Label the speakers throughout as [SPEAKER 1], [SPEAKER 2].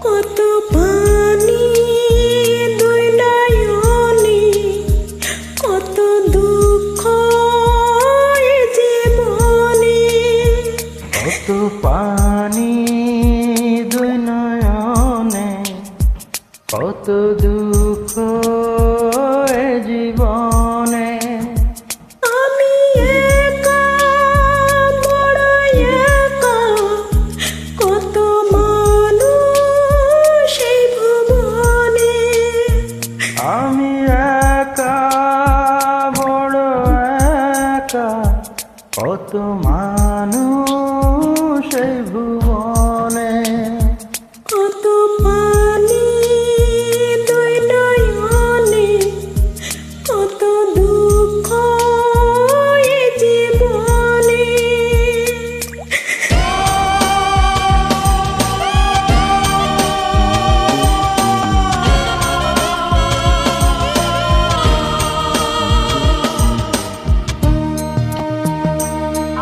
[SPEAKER 1] কত পানি দুই নয়নে, কত দুঃখ এ জীবনে।
[SPEAKER 2] কত পানি দুই নয়নে, কত দুঃখ এ জীবনে।
[SPEAKER 1] আমি একা, বড় একা, কত মানুষ এই ভুবনে।
[SPEAKER 2] আমি একা, বড় একা, কত মানুষ এই ভুবনে।
[SPEAKER 1] কত পানি দুই নয়নে, কত দুঃখ এ জীবনে।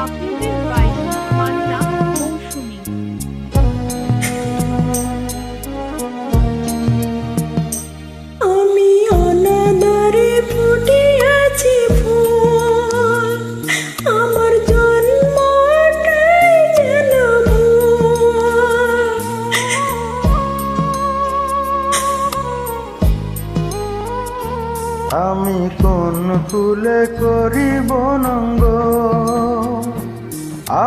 [SPEAKER 3] আপনাদের বাই মান্না মৌসুমী।
[SPEAKER 1] আমি অনাদরে ফুটিয়াছি ফুল, আমার জন্মটাই যেন ভুল।
[SPEAKER 2] আমি কোন ফুলে করিব নঙ্গ,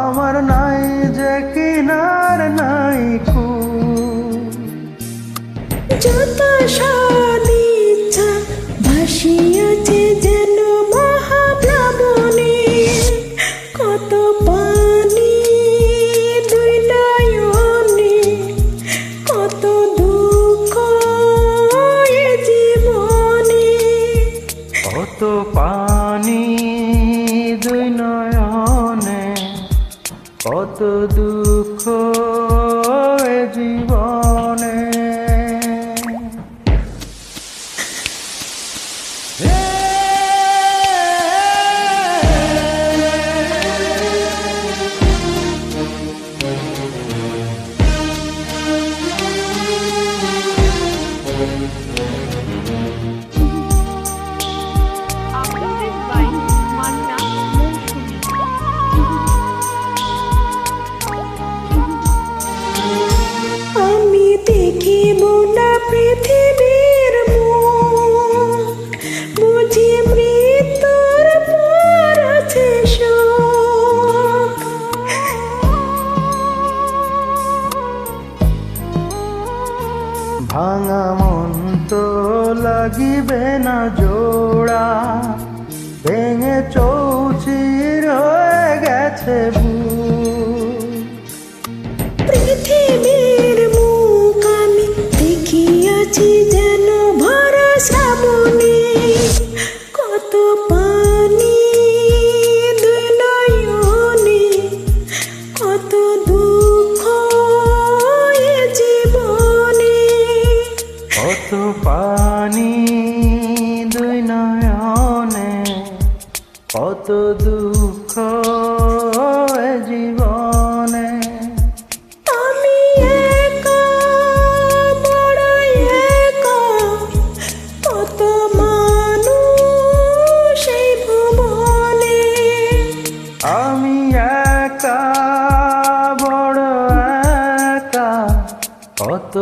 [SPEAKER 2] আমার নাই যে কিনার নাই কুল।
[SPEAKER 1] যত সদ ইচ্ছা ভাসিয়াছে যেন মহাপ্লাবনে। কত পানি দুই নয়নে, কত দুঃখ এ জীবনে।
[SPEAKER 2] কত পানি দুই নয়নে, কত দুঃখ এ জীবনে।
[SPEAKER 3] আপনাদের বাই মান্না মৌসুমী।
[SPEAKER 1] আমি দেখিব না পৃথিবীর মুখ, বুঝি মৃত্যুর পর আছে সুখ।
[SPEAKER 2] ভাঙা মন তো লাগিবে না জোড়া, ভেঙে চৌচির হয়ে গেছে ভুল।
[SPEAKER 1] পৃথিবীর মুখ আমি দেখিয়াছি যেন ভরা শ্রাবণে। কত পানি দুই নয়নে, কত দুঃখ এ জীবনে।
[SPEAKER 2] কত পানি দুই নয়নে, কত দুঃখ এ জীবনে।
[SPEAKER 1] আমি একা, বড় একা, কত মানুষ এই ভুবনে।
[SPEAKER 2] আমি একা, বড় একা, কত